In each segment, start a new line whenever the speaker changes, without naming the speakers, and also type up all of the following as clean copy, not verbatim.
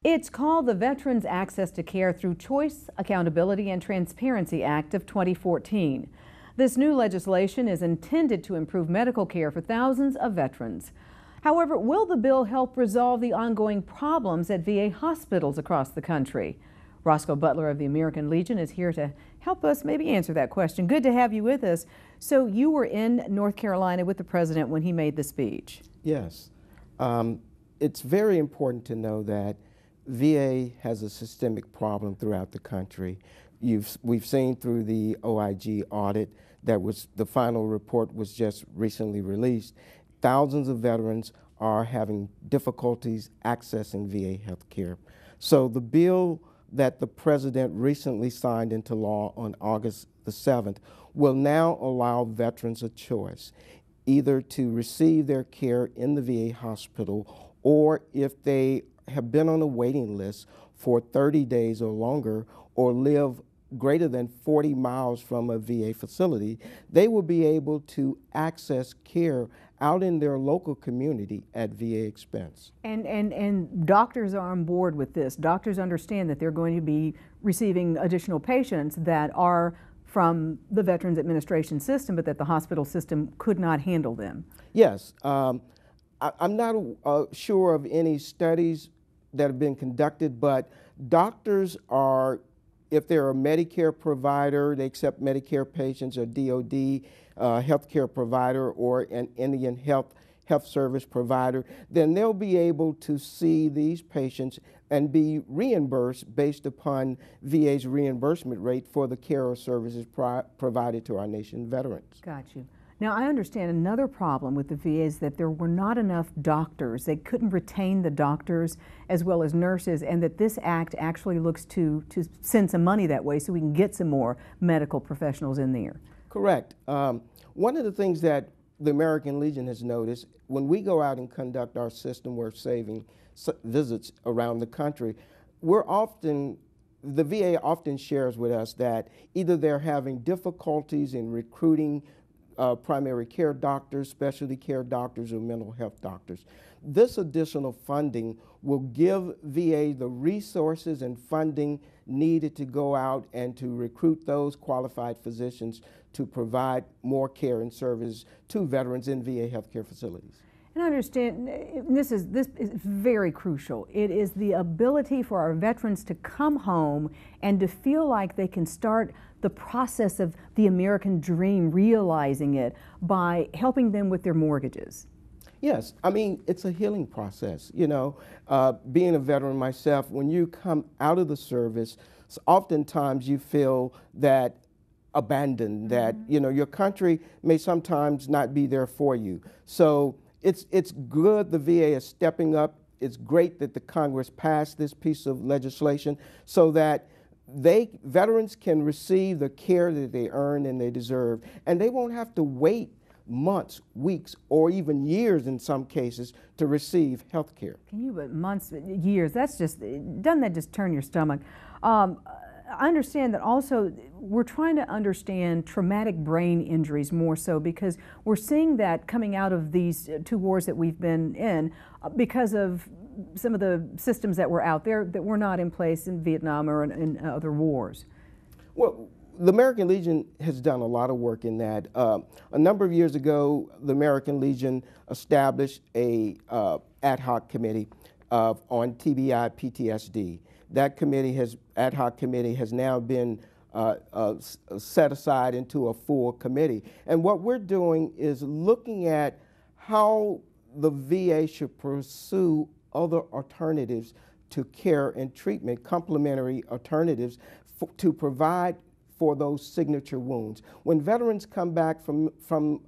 It's called the Veterans Access to Care Through Choice, Accountability, and Transparency Act of 2014. This new legislation is intended to improve medical care for thousands of veterans. However, will the bill help resolve the ongoing problems at VA hospitals across the country? Roscoe Butler of the American Legion is here to help us maybe answer that question. Good to have you with us. So you were in North Carolina with the president when he made the speech.
Yes. It's very important to know that VA has a systemic problem throughout the country. We've seen through the OIG audit the final report was just recently released. Thousands of veterans are having difficulties accessing VA health care. So the bill that the president recently signed into law on August the 7th will now allow veterans a choice, either to receive their care in the VA hospital, or if they have been on a waiting list for 30 days or longer, or live greater than 40 miles from a VA facility, they will be able to access care out in their local community at VA expense.
And doctors are on board with this. Doctors understand that they're going to be receiving additional patients that are from the Veterans Administration system, but that the hospital system could not handle them.
Yes. I'm not sure of any studies that have been conducted, but doctors are, if they're a Medicare provider, they accept Medicare patients, or DOD healthcare provider, or an Indian health service provider, then they'll be able to see these patients and be reimbursed based upon VA's reimbursement rate for the care or services provided to our nation's veterans.
Got you. Now, I understand another problem with the VA is that there were not enough doctors. They couldn't retain the doctors as well as nurses, and that this act actually looks to send some money that way so we can get some more medical professionals in there.
Correct. One of the things that the American Legion has noticed, when we go out and conduct our system, we're saving visits around the country, the VA often shares with us that either they're having difficulties in recruiting primary care doctors, specialty care doctors, or mental health doctors. This additional funding will give VA the resources and funding needed to go out and to recruit those qualified physicians to provide more care and service to veterans in VA healthcare facilities.
And I understand this is very crucial. It is the ability for our veterans to come home and to feel like they can start the process of the American dream, realizing it by helping them with their mortgages.
Yes, I mean, it's a healing process. You know, being a veteran myself, when you come out of the service, oftentimes you feel that abandoned, that, you know, your country may sometimes not be there for you. So it's good the VA is stepping up. It's great that the Congress passed this piece of legislation so that veterans can receive the care that they earn and they deserve, and they won't have to wait months, weeks, or even years in some cases to receive health care.
Can you, but months, years, doesn't that just turn your stomach? I understand that also we're trying to understand traumatic brain injuries more so, because we're seeing that coming out of these two wars that we've been in because of some of the systems that were out there that were not in place in Vietnam or in other wars.
Well, the American Legion has done a lot of work in that. A number of years ago, the American Legion established a ad hoc committee on TBI PTSD. That ad hoc committee has now been set aside into a full committee. And what we're doing is looking at how the VA should pursue other alternatives to care and treatment, complementary alternatives to provide for those signature wounds. When veterans come back from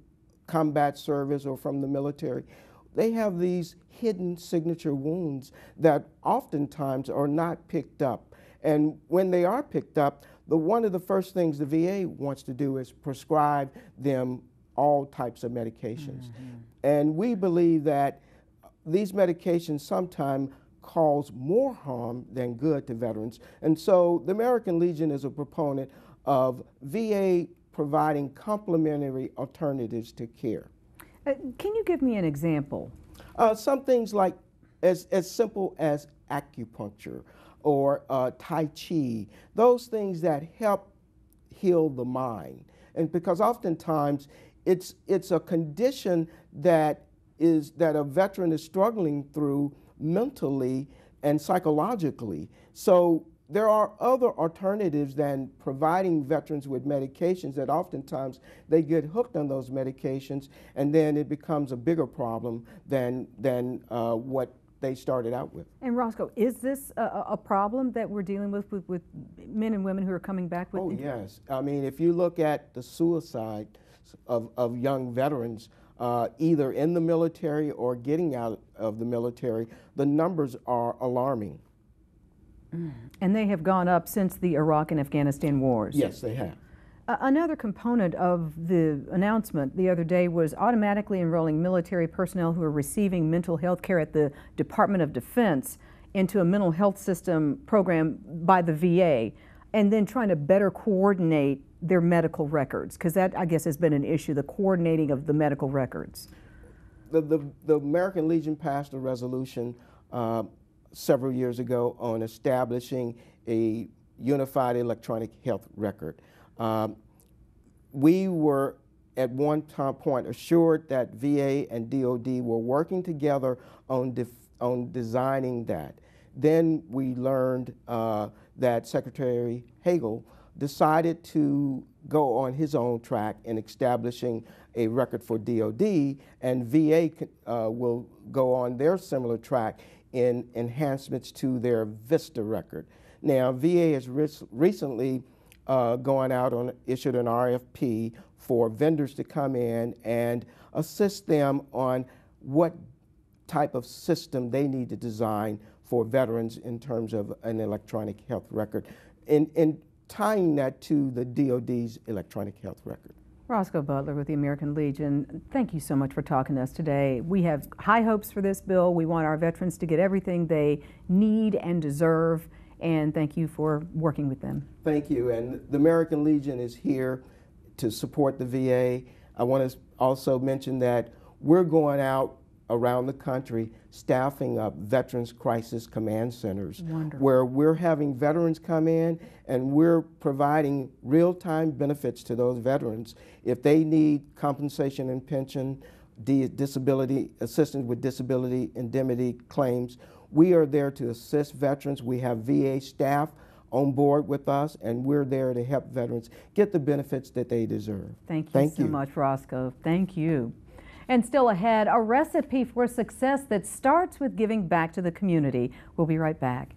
combat service or from the military, they have these hidden signature wounds that oftentimes are not picked up. And when they are picked up, one of the first things the VA wants to do is prescribe them all types of medications. And we believe that these medications sometimes cause more harm than good to veterans. And so the American Legion is a proponent of VA providing complementary alternatives to care.
Can you give me an example?
Some things like as simple as acupuncture or Tai Chi, those things that help heal the mind. And because oftentimes it's a condition that a veteran is struggling through mentally and psychologically. So there are other alternatives than providing veterans with medications that oftentimes they get hooked on those medications, and then it becomes a bigger problem than what they started out with.
And Roscoe, is this a problem that we're dealing with men and women who are coming back with?
Oh, yes. I mean, if you look at the suicide of young veterans, either in the military or getting out of the military, the numbers are alarming.
And they have gone up since the Iraq and Afghanistan wars.
Yes, they have.
Another component of the announcement the other day was automatically enrolling military personnel who are receiving mental health care at the Department of Defense into a mental health system program by the VA, and then trying to better coordinate their medical records, because that, I guess, has been an issue, the coordinating of the medical records.
The American Legion passed a resolution several years ago on establishing a unified electronic health record. We were at one point assured that VA and DOD were working together on designing that. Then we learned that Secretary Hagel decided to go on his own track in establishing a record for DOD, and VA will go on their similar track in enhancements to their VISTA record. Now, VA has recently gone out on issued an RFP for vendors to come in and assist them on what type of system they need to design for veterans in terms of an electronic health record, and tying that to the DOD's electronic health record.
Roscoe Butler with the American Legion, thank you so much for talking to us today. We have high hopes for this bill. We want our veterans to get everything they need and deserve, and thank you for working with them.
Thank you, and the American Legion is here to support the VA. I want to also mention that we're going out around the country staffing up Veterans Crisis Command Centers.
Wonderful.
Where we're having veterans come in and we're providing real-time benefits to those veterans. If they need compensation and pension, disability assistance with disability indemnity claims, we are there to assist veterans. We have VA staff on board with us, and we're there to help veterans get the benefits that they deserve.
Thank you so much, Roscoe. Thank you. And still ahead, a recipe for success that starts with giving back to the community. We'll be right back.